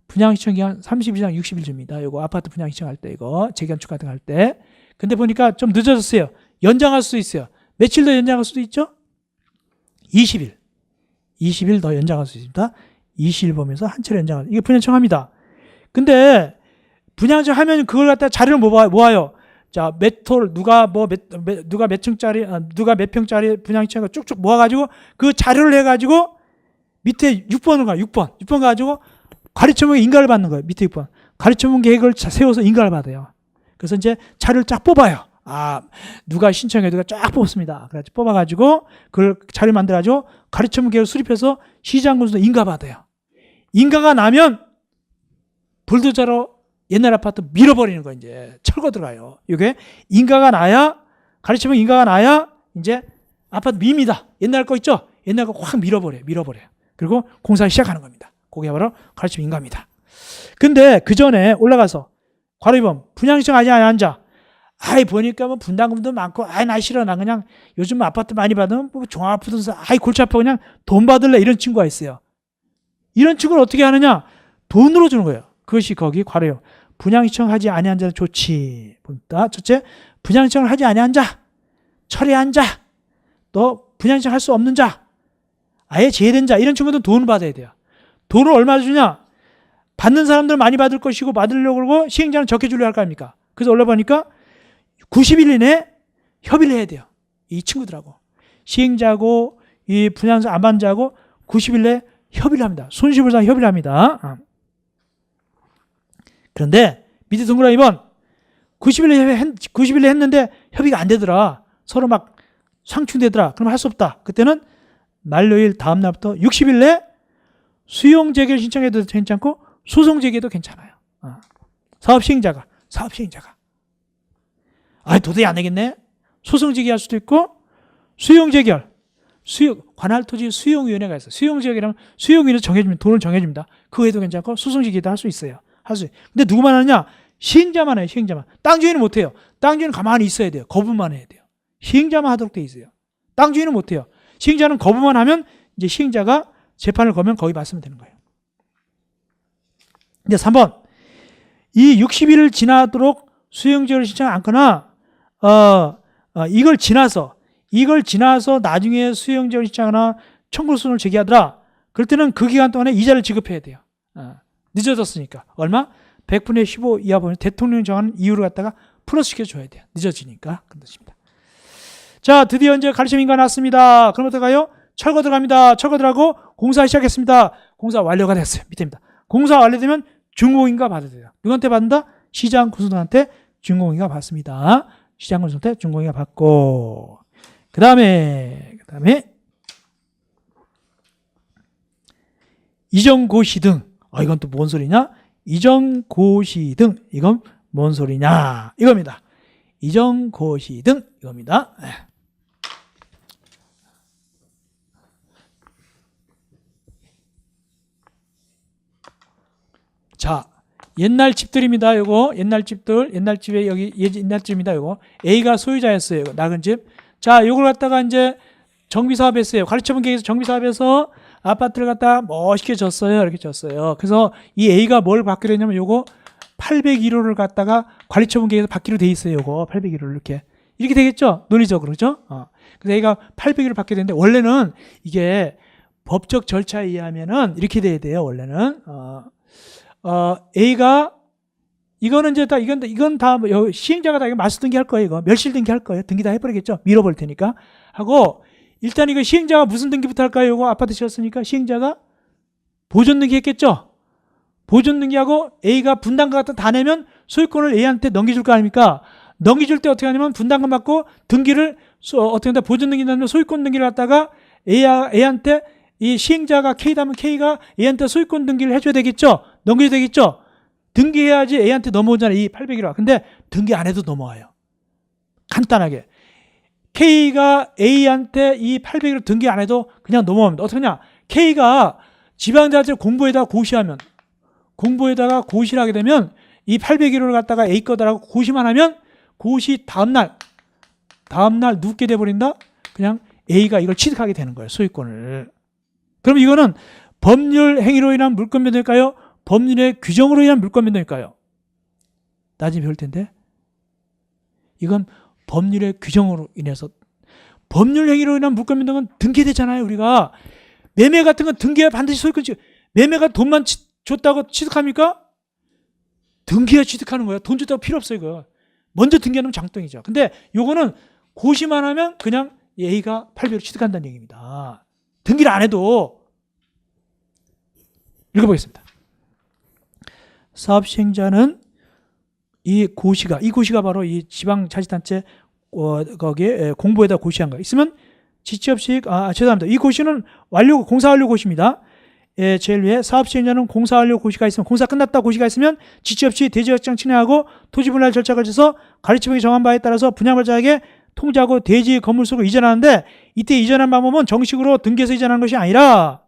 A: 분양 신청 기간 30일 이상 60일 줍니다. 요거 아파트 분양 신청할 때 이거 재건축 같은 거 할 때. 근데 보니까 좀 늦어졌어요. 연장할 수도 있어요. 며칠 더 연장할 수도 있죠? 20일 더 연장할 수 있습니다. 20일 보면서 한 차례 연장할 이게 분양 청합니다. 근데 분양 청하면 그걸 갖다 자료를 모아요. 자, 몇 홀 누가 몇 층짜리 누가 몇 평짜리 분양 신청을 쭉쭉 모아가지고 그 자료를 해가지고 밑에 6번을 가요. 6번 가지고 가르쳐본 인가를 받는 거예요. 밑에 6번. 가르쳐본 계획을 세워서 인가를 받아요. 그래서 이제 자료를 쫙 뽑아요. 누가 신청해 누가 쫙 뽑습니다. 그래서 뽑아가지고 그걸 자료 만들어가지고 가르쳐본 계획을 수립해서 시장군수도 인가 받아요. 인가가 나면 불도저로 옛날 아파트 밀어버리는 거 이제 철거 들어가요. 이게 인가가 나야 가르쳐본 인가가 나야 이제 아파트 밉니다. 옛날 거 있죠? 옛날 거 확 밀어버려요. 그리고 공사 시작하는 겁니다. 그게 바로 가르침 인가입니다. 근데 그 전에 올라가서 괄호 2번 분양 신청 아직 안 앉아. 보니까 뭐 분담금도 많고 나 싫어. 나 그냥 요즘 아파트 많이 받으면 뭐 종합부동산 골치 아파 그냥 돈 받을래 이런 친구가 있어요. 이런 친구는 어떻게 하느냐? 돈으로 주는 거예요. 그것이 거기 괄호요. 분양 신청하지 아니한 자는 좋지. 봅니다. 첫째, 분양 신청을 하지 아니한 자, 철회한 자, 또 분양 신청할 수 없는 자, 아예 제외된 자 이런 친구들은 돈을 받아야 돼요. 돈을 얼마 주냐? 받는 사람들은 많이 받을 것이고 받으려고 그러고 시행자는 적게 주려 할 거 아닙니까? 그래서 올라보니까 90일 이내에 협의를 해야 돼요. 이 친구들하고. 시행자하고 이 분양사 안 받는 자하고 90일 내에 협의를 합니다. 손실보상 협의를 합니다. 그런데 밑에 동그라미 2번 90일 내에 했는데 협의가 안 되더라. 서로 막 상충되더라. 그럼 할 수 없다. 그때는 만료일 다음 날부터 60일 내에 수용 재개를 신청해도 괜찮고 소송 재개도 괜찮아요. 사업 시행자가 도저히 안 되겠네. 소송 재개할 수도 있고 수용 재결 관할 토지 수용위원회가 있어요. 수용 재개라면 수용위원회 정해줍니다. 돈을 정해줍니다. 그 외에도 괜찮고 소송 재개도 할 수 있어요. 근데 누구만 하느냐? 시행자만 해요. 시행자만. 땅 주인은 못 해요. 땅 주인은 가만히 있어야 돼요. 거부만 해야 돼요. 시행자만 하도록 돼 있어요. 땅 주인은 못 해요. 시행자는 거부만 하면 이제 시행자가 재판을 걸면 거기 맞으면 되는 거예요. 이제 3번. 이 60일을 지나도록 수용제를 신청 않거나, 이걸 지나서 나중에 수용제를 신청하거나 청구소송을 제기하더라. 그럴 때는 그 기간 동안에 이자를 지급해야 돼요. 늦어졌으니까. 얼마? 100분의 15 이하 보면 대통령이 정하는 이유를 갖다가 플러스 시켜줘야 돼요. 늦어지니까. 그런 뜻입니다. 자, 드디어 이제 가르침 인가 났습니다. 그럼 어떡해요? 철거 들어갑니다. 철거 들어가고 공사 시작했습니다. 공사 완료가 됐어요. 밑에입니다. 공사 완료되면 준공인가 받아야 돼요. 누구한테 받는다? 시장 군수들한테 준공인가 받습니다. 시장 군수한테 준공인가 받고, 그 다음에 이전고시 등. 이건 또 뭔 소리냐? 이전고시 등. 이건 뭔 소리냐? 이겁니다. 이전고시 등. 이겁니다. 자, 옛날 집들입니다. 요거 옛날 집들, 옛날 집에 여기 옛날 집입니다. 요거 A가 소유자였어요. 요거 낙은 집. 자, 요걸 갖다가 이제 정비사업했어요. 가르쳐본 계획에서 정비사업에서 아파트를 갖다 멋있게 졌어요. 이렇게 졌어요. 그래서 이 A가 뭘 받게 되냐면 요거 801호를 갖다가 관리처분 계획에서 받기로 돼 있어요. 요거 801호를 이렇게 되겠죠? 논리적으로, 그죠? 그래서 A가 801호를 받게 되는데, 원래는 이게 법적 절차에 의하면은 이렇게 돼야 돼요. 원래는 A가 이거는 이제 다 이건 다 시행자가 다 이거 말소 등기할 거예요. 이거 멸실 등기할 거예요. 등기 다 해버리겠죠. 밀어버릴 테니까 하고, 일단 이거 시행자가 무슨 등기부터 할까요? 이거 아파트 지었으니까 시행자가 보존 등기 했겠죠. 보존 등기하고 A가 분담금 같은 다 내면 소유권을 A한테 넘겨줄 거 아닙니까? 넘겨줄 때 어떻게 하냐면 분담금 받고 등기를 어떻게 한다? 보존 등기 나면 소유권 등기를 갖다가 A한테, 이 시행자가 K다면 K가 A한테 소유권 등기를 해줘야 되겠죠. 넘겨야 되겠죠. 등기해야지 A한테 넘어오잖아요. 이 800이라. 근데 등기 안 해도 넘어와요. 간단하게. K가 A한테 이 800을 등기 안 해도 그냥 넘어갑니다. 어떻게 하냐? K가 지방자재 공부에다가 고시하면, 공부에다가 고시를 하게 되면 이 801호를 갖다가 A 거다라고 고시만 하면 고시 다음날 눕게 돼버린다? 그냥 A가 이걸 취득하게 되는 거예요. 소유권을. 그럼 이거는 법률 행위로 인한 물권 변동일까요? 법률의 규정으로 인한 물권 변동일까요? 나중에 배울 텐데. 이건 법률의 규정으로 인해서, 법률 행위로 인한 물권 변동은 등기되잖아요. 우리가 매매 같은 건 등기해야 반드시 소유권 매매가 돈만 줬다고 취득합니까? 등기해야 취득하는 거예요. 돈 줬다고 필요 없어요. 이거 먼저 등기하는 장땡이죠. 근데 요거는 고시만 하면 그냥 A가 800을 취득한다는 얘기입니다. 등기를 안 해도. 읽어보겠습니다. 사업시행자는 이 고시가 바로 이 지방자치단체 거기에 공부에다 고시한 거 있으면 지체 없이, 죄송합니다. 이 고시는 공사 완료 고시입니다. 제일 위에 사업시행자는 공사 완료 고시가 있으면, 공사 끝났다 고시가 있으면 지체 없이 대지협정 친해하고 토지 분할 절차를 거쳐서 가르치병이 정한 바에 따라서 분양발자에게 통지하고 대지 건물 속으로 이전하는데, 이때 이전한 방법은 정식으로 등기해서 이전하는 것이 아니라,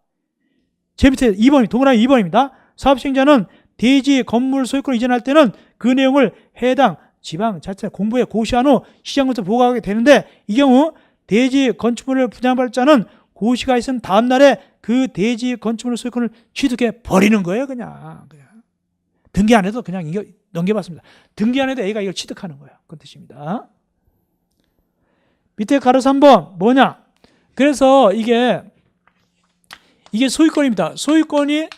A: 제 밑에 2번, 동그라미 2번입니다. 사업시행자는 대지 건물 소유권을 이전할 때는 그 내용을 해당 지방자치 공부에 고시한 후 시장부터 보고하게 되는데, 이 경우 대지 건축물을 분양발자는 고시가 있은 다음 날에 그 대지 건축물 소유권을 취득해 버리는 거예요. 그냥 등기 안 해도 그냥 넘겨봤습니다. 등기 안 해도 A가 이걸 취득하는 거예요. 그 뜻입니다. 밑에 가로 3번 뭐냐? 그래서 이게 소유권입니다. 소유권이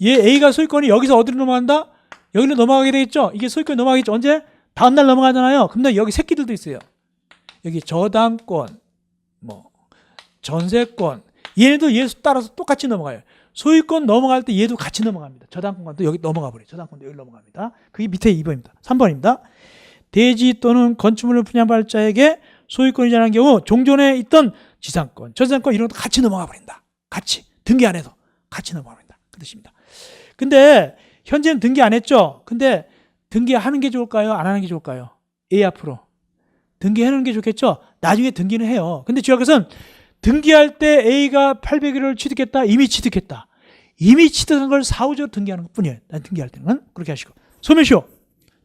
A: A가 소유권이 여기서 어디로 넘어간다? 여기로 넘어가게 되겠죠. 이게 소유권이 넘어가겠죠. 언제? 다음날 넘어가잖아요. 근데 여기 새끼들도 있어요. 여기 저당권, 전세권, 얘네도 얘 따라서 똑같이 넘어가요. 소유권 넘어갈 때 얘도 같이 넘어갑니다. 저당권도 여기 넘어가 버려요. 저당권도 여기 넘어갑니다. 그게 밑에 2번입니다. 3번입니다. 대지 또는 건축물을 분양발자에게 소유권 이전한 경우 종전에 있던 지상권, 저지상권 이런 것도 같이 넘어가 버린다. 같이. 등기 안 해도 같이 넘어가 버린다. 그 뜻입니다. 근데 현재는 등기 안 했죠. 근데 등기하는 게 좋을까요? 안 하는 게 좋을까요? A 앞으로. 등기하는 게 좋겠죠. 나중에 등기는 해요. 근데 중요한 것은 등기할 때 A가 800일을 취득했다. 이미 취득했다. 이미 취득한 걸 사후적으로 등기하는 것 뿐이에요. 난 등기할 때는 그렇게 하시고. 소멸시효.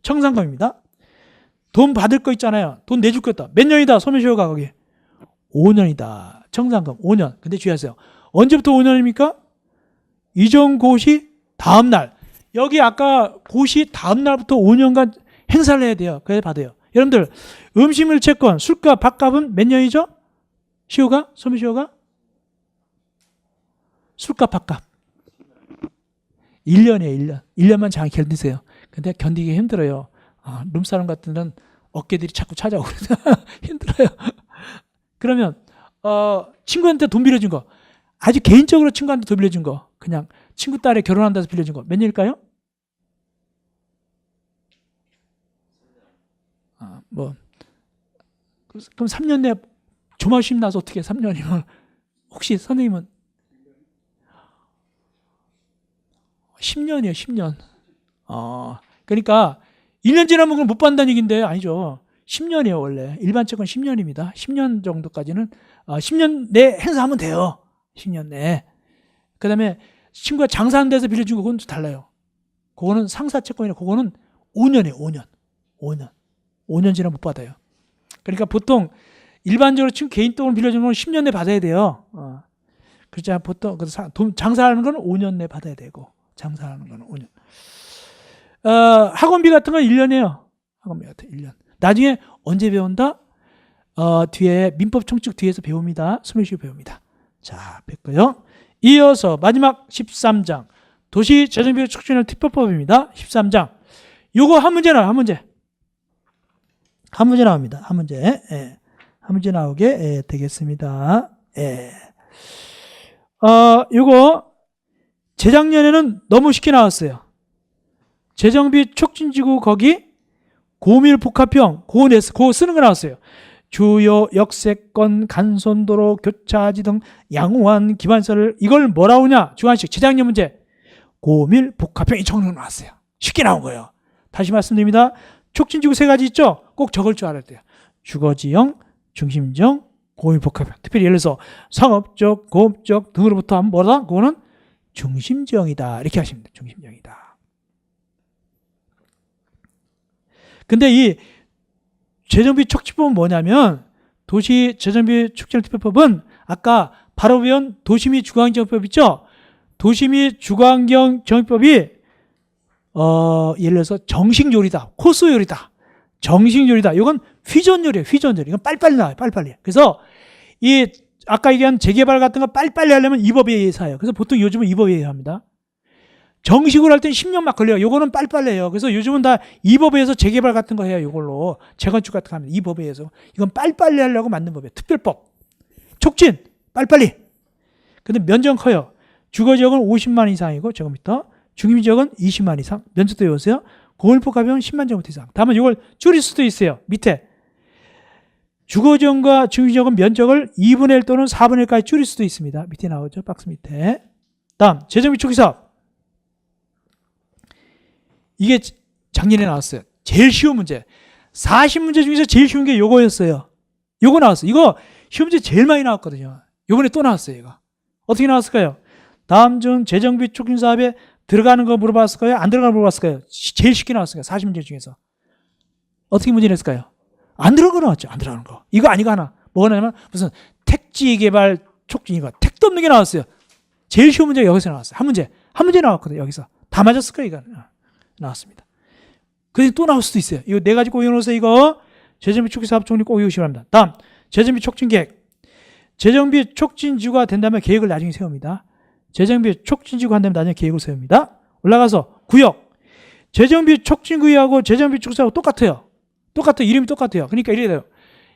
A: 청산금입니다. 돈 받을 거 있잖아요. 돈 내줄 거 있다. 몇 년이다. 소멸시효가 거기. 5년이다. 청산금 5년. 근데 주의하세요. 언제부터 5년입니까? 이전 고시 다음날. 여기 아까 고시 다음날부터 5년간 행사를 해야 돼요. 그래야 받아요. 여러분들 음식물 채권, 술값, 밥값은 몇 년이죠? 시효가? 소멸시효가? 술값, 밥값 1년이에요. 1년. 1년만 잘 견디세요. 근데 견디기 힘들어요. 룸사롱 같은 데는 어깨들이 자꾸 찾아오고 힘들어요. 그러면 친구한테 돈 빌려준 거, 아주 개인적으로 친구한테 돈 빌려준 거, 그냥 친구 딸에 결혼한다 해서 빌려준 거 몇 년일까요? 그럼 3년 내에 조마심 나서 어떻게 3년이면 혹시 선생님은 10년이에요. 10년. 그러니까 1년 지나면 그걸 못 받는다는 얘기인데 아니죠. 10년이에요. 원래 일반 채권 10년입니다. 10년 정도까지는 10년 내에 행사하면 돼요. 10년 내에. 그 다음에 친구가 장사하는 데서 빌려준 거 그건 좀 달라요. 그거는 상사채권이라 그거는 5년이에요. 5년. 5년 지나면 못 받아요. 그러니까 보통 일반적으로 친구 개인 돈을 빌려주는 건 10년 내에 받아야 돼요. 그렇죠. 보통 장사하는 건 5년 내에 받아야 되고, 장사하는 건 5년. 학원비 같은 건 1년이에요. 학원비 같은 1년. 나중에 언제 배운다? 뒤에 민법 총칙 뒤에서 배웁니다. 소멸시효 배웁니다. 자, 뵙고요. 이어서 마지막 13장 도시 재정비율 촉진을 특별법입니다. 13장. 요거 한 문제 나와요. 한 문제. 한 문제 나옵니다. 한 문제. 예. 한 문제 나오게 되겠습니다. 예. 요거 재작년에는 너무 쉽게 나왔어요. 재정비 촉진지구 거기 고밀 복합형 그거 쓰는 거 나왔어요. 주요 역세권, 간선도로, 교차지 등 양호한 기반시설 이걸 뭐라고 하냐? 주관식 재작년 문제 고밀 복합형 이 정도 나왔어요. 쉽게 나온 거예요. 다시 말씀드립니다. 촉진지구 세 가지 있죠? 꼭 적을 줄 알아야 돼요. 주거지형, 중심지형, 고밀 복합형. 특별히 예를 들어서 상업적, 공업적 등으로부터 하면 뭐다? 그거는 중심지형이다. 이렇게 하시면 돼요. 중심지형이다. 근데 이 재정비 촉진법은 뭐냐면 도시 재정비 촉진 특별법은 아까 바로 배운 도시 및 주거환경정비법 있죠? 도시 및 주거환경정비법이 예를 들어서 정식요리다, 코스요리다, 정식요리다. 이건 휘전요리예요. 휘전요리. 이건 빨리빨리 나와요. 빨리빨리. 그래서 이 아까 얘기한 재개발 같은 거 빨리빨리 하려면 이 법에 의해서 해요. 그래서 보통 요즘은 이 법에 의해서 합니다. 정식으로 할 땐 10년 막 걸려요. 요거는 빨리빨리 해요. 그래서 요즘은 다 이 법에 의해서 재개발 같은 거 해요. 이걸로 재건축 같은 거 하면 이 법에 의해서. 이건 빨리빨리 하려고 만든 법이에요. 특별법. 촉진 빨리빨리. 근데 면적은 커요. 주거지역은 50만 이상이고 제곱미터, 중심지역은 20만 이상. 면적도 외우세요. 고밀복합형 10만 제곱미터 이상. 다만 이걸 줄일 수도 있어요. 밑에 주거지역과 중심지역은 면적을 2분의 1 또는 4분의 1까지 줄일 수도 있습니다. 밑에 나오죠. 박스 밑에. 다음 재정비 초기사업. 이게 작년에 나왔어요. 제일 쉬운 문제. 40문제 중에서 제일 쉬운 게 요거였어요. 요거 나왔어요. 이거 시험 문제 제일 많이 나왔거든요. 요번에 또 나왔어요. 이거. 어떻게 나왔을까요? 다음 중 재정비 촉진 사업에 들어가는 거 물어봤을까요? 안 들어가는 거 물어봤을까요? 제일 쉽게 나왔어요. 40문제 중에서. 어떻게 문제 냈을까요? 안 들어가는 거 나왔죠. 안 들어가는 거. 이거 아니고 하나. 뭐가 나냐면 무슨 택지 개발 촉진 이거. 택도 없는 게 나왔어요. 제일 쉬운 문제가 여기서 나왔어요. 한 문제 나왔거든요. 여기서. 다 맞았을 거예요. 이거. 나왔습니다. 그래서 또 나올 수도 있어요. 이거 네 가지 꼭 외워놓으세요. 이거 재정비 촉진 사업 총리 꼭 외우시기 바랍니다. 다음 재정비 촉진 계획. 재정비 촉진지구가 된다면 계획을 나중에 세웁니다. 재정비 촉진지구가 한다면 나중에 계획을 세웁니다. 올라가서 구역. 재정비 촉진구역하고 재정비 촉진하고 똑같아요. 똑같아요. 이름이 똑같아요. 그러니까 이렇게 돼요.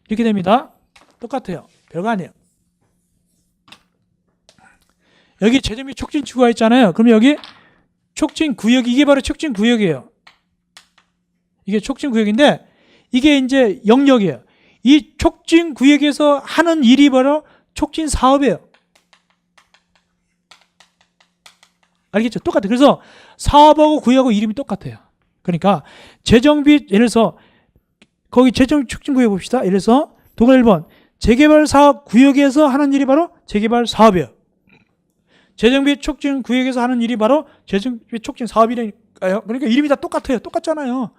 A: 이렇게 됩니다. 똑같아요. 별거 아니에요. 여기 재정비 촉진지구가 있잖아요. 그럼 여기 촉진구역, 이게 바로 촉진구역이에요. 이게 촉진구역인데 이게 이제 영역이에요. 이 촉진구역에서 하는 일이 바로 촉진사업이에요. 알겠죠? 똑같아요. 그래서 사업하고 구역하고 이름이 똑같아요. 그러니까 재정비, 예를 들어서 거기 재정 촉진구역 봅시다. 예를 들어서 동일 1번 재개발사업구역에서 하는 일이 바로 재개발사업이에요. 재정비 촉진 구역에서 하는 일이 바로 재정비 촉진 사업이라니까요. 그러니까 이름이 다 똑같아요. 똑같잖아요.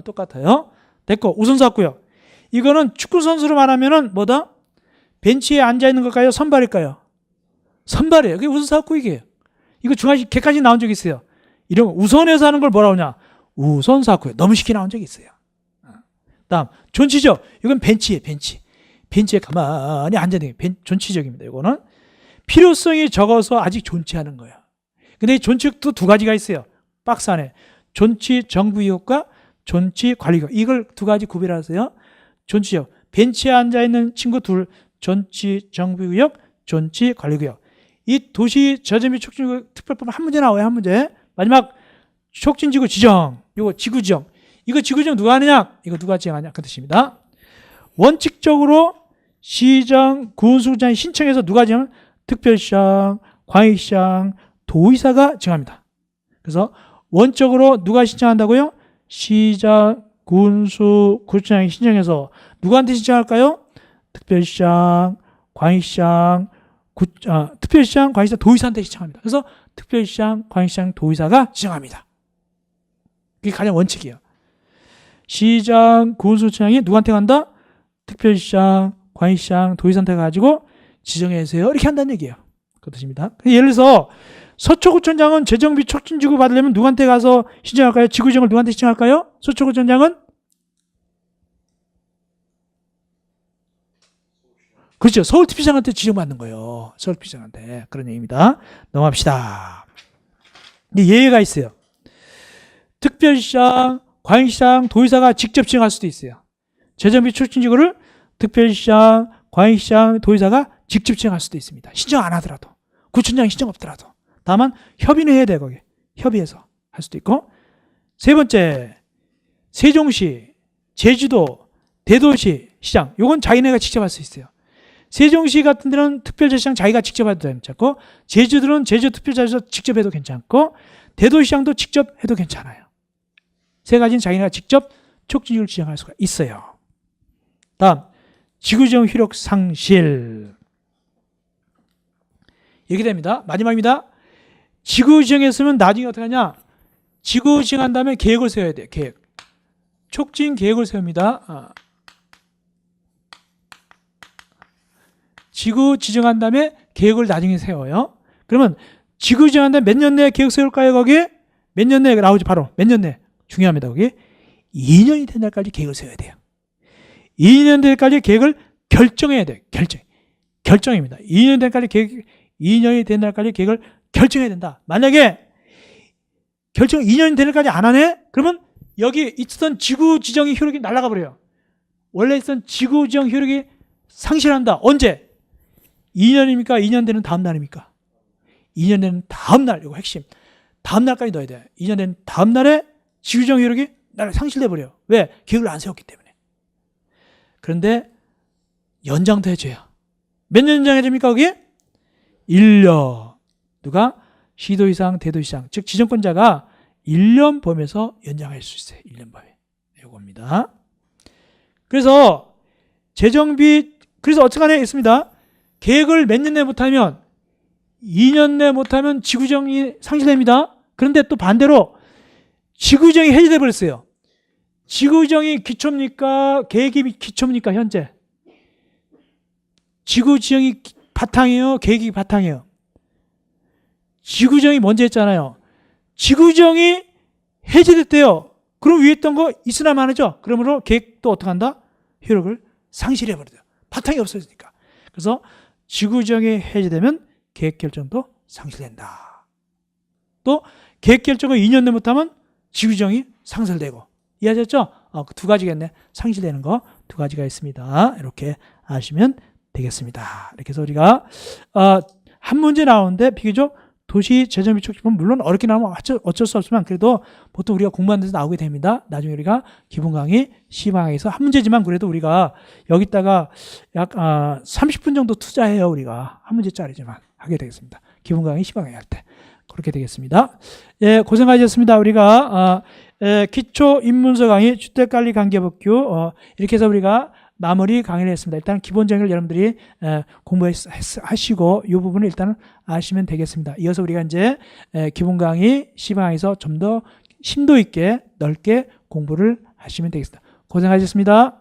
A: 똑같아요. 됐고, 우선사업구역. 이거는 축구선수로 말하면은 뭐다? 벤치에 앉아있는 걸까요? 선발일까요? 선발이에요. 그게 우선사업구역이에요. 이거 중앙시 객관식 나온 적 있어요. 이런 우선해서 하는 걸 뭐라고 하냐? 우선사고예요. 너무 쉽게 나온 적이 있어요. 다음 존치적. 이건 벤치예요. 벤치에 가만히 앉아있는 게 존치적입니다. 이거는 필요성이 적어서 아직 존치하는 거예요. 근데 이 존치도 두 가지가 있어요. 박스 안에 존치 정부위협과 존치 관리위협. 이걸 두 가지 구별하세요. 존치적. 벤치에 앉아있는 친구 둘, 존치 정부위협, 존치 관리위협. 이 도시 저점 및 촉진지구 특별법 한 문제 나와요. 한 문제. 마지막 촉진지구 지정. 이거 지구 지정. 이거 지구 지정 누가 하느냐? 이거 누가 지정하냐? 그 뜻입니다. 원칙적으로 시장, 군수장이 신청해서 누가 지정? 특별시장, 광역시장, 도의사가 정합니다. 그래서 원적으로 누가 신청한다고요? 시장, 군수, 구청장이 신청해서 누구한테 신청할까요? 특별시장, 광역시장, 특별시장, 광역시장, 도의사한테 신청합니다. 그래서 특별시장, 광역시장, 도의사가 지정합니다. 그게 가장 원칙이에요. 시장, 군수청장이 누구한테 간다? 특별시장, 광역시장, 도의사한테 가지고 지정해주세요. 이렇게 한다는 얘기예요. 그 뜻입니다. 예를 들어서 서초구청장은 재정비 촉진지구 받으려면 누구한테 가서 신청할까요? 지구지정을 누구한테 신청할까요? 서초구청장은? 그렇죠. 서울특별시장한테 지정받는 거예요. 서울특별시장한테. 그런 얘기입니다. 넘어갑시다. 근데 예외가 있어요. 특별시장, 광역시장, 도의사가 직접 지정할 수도 있어요. 재정비 촉진지구를 특별시장, 광역시장, 도의사가 직접 지정할 수도 있습니다. 신청 안 하더라도. 구청장 신청 없더라도. 다만 협의는 해야 돼. 거기. 협의해서 할 수도 있고. 세 번째, 세종시, 제주도, 대도시 시장. 요건 자기네가 직접 할 수 있어요. 세종시 같은 데는 특별자치장 자기가 직접 해도 괜찮고, 제주도는 제주특별자치에서 직접 해도 괜찮고, 대도시장도 직접 해도 괜찮아요. 세 가지는 자기네가 직접 촉진지구를 지정할 수가 있어요. 다음, 지구지정 효력 상실. 이렇게 됩니다. 마지막입니다. 지구지정했으면 나중에 어떻게 하냐? 지구지정한 다음에 계획을 세워야 돼요. 계획. 촉진 계획을 세웁니다. 지구 지정한 다음에 계획을 나중에 세워요. 그러면 지구 지정한 다음에 몇 년 내에 계획 세울까요? 거기에? 몇 년 내에 나오지 바로. 몇 년 내. 중요합니다. 거기. 2년이 된 날까지 계획을 세워야 돼요. 2년 된 날까지 계획을 결정해야 돼요. 결정입니다. 2년 된 날까지 2년이 된 날까지 계획을 결정해야 된다. 만약에 결정 2년이 된 날까지 안 하네? 그러면 여기 있었던 지구 지정의 효력이 날아가 버려요. 원래 있었던 지구 지정 효력이 상실한다. 언제? 2년입니까? 2년 되는 다음 날입니까? 2년 되는 다음 날. 이거 핵심. 다음 날까지 넣어야 돼. 2년 되는 다음 날에 지구 지정 효력이 상실돼 버려요. 왜? 계획을 안 세웠기 때문에. 그런데 연장도 해줘요. 몇 년 연장해줍니까? 거기? 1년. 누가? 시도의상, 대도시장. 즉 지정권자가 1년 범위에서 연장할 수 있어요. 1년 범위. 이겁니다. 그래서 재정비, 그래서 어떻게 했습니다. 계획을 몇 년 내에 못하면 2년 내에 못하면 지구정이 상실됩니다. 그런데 또 반대로 지구정이 해제돼 버렸어요. 지구정이 기초입니까? 계획이 기초입니까? 현재 지구지정이 바탕이에요? 계획이 바탕이에요? 지구정이 먼저 했잖아요. 지구정이 해제됐대요. 그럼 위에 있던 거 있으나 마나죠. 그러므로 계획도 어떻게 한다? 효력을 상실해 버려요. 바탕이 없어지니까. 그래서 지구정이 해제되면 계획 결정도 상실된다. 또 계획 결정을 2년 내에 못하면 지구정이 상실되고. 이해하셨죠? 그 두 가지겠네. 상실되는 거 두 가지가 있습니다. 이렇게 아시면 되겠습니다. 이렇게 해서 우리가 한 문제 나오는데 비교적 도시 재정 비축지법 물론 어렵게 나오면 어쩔 수 없지만 그래도 보통 우리가 공부하는 데서 나오게 됩니다. 나중에 우리가 기본 강의 시방에서 한 문제지만 그래도 우리가 여기다가 약 30분 정도 투자해요. 우리가 한 문제짜리지만 하게 되겠습니다. 기본 강의 시방에 할 때 그렇게 되겠습니다. 예, 고생하셨습니다. 우리가 기초 입문서 강의 주택관리 관계법규 이렇게 해서 우리가 마무리 강의를 했습니다. 일단 기본적인 걸 여러분들이 공부하시고 이 부분을 일단 아시면 되겠습니다. 이어서 우리가 이제 기본 강의 시방에서 좀 더 심도 있게 넓게 공부를 하시면 되겠습니다. 고생하셨습니다.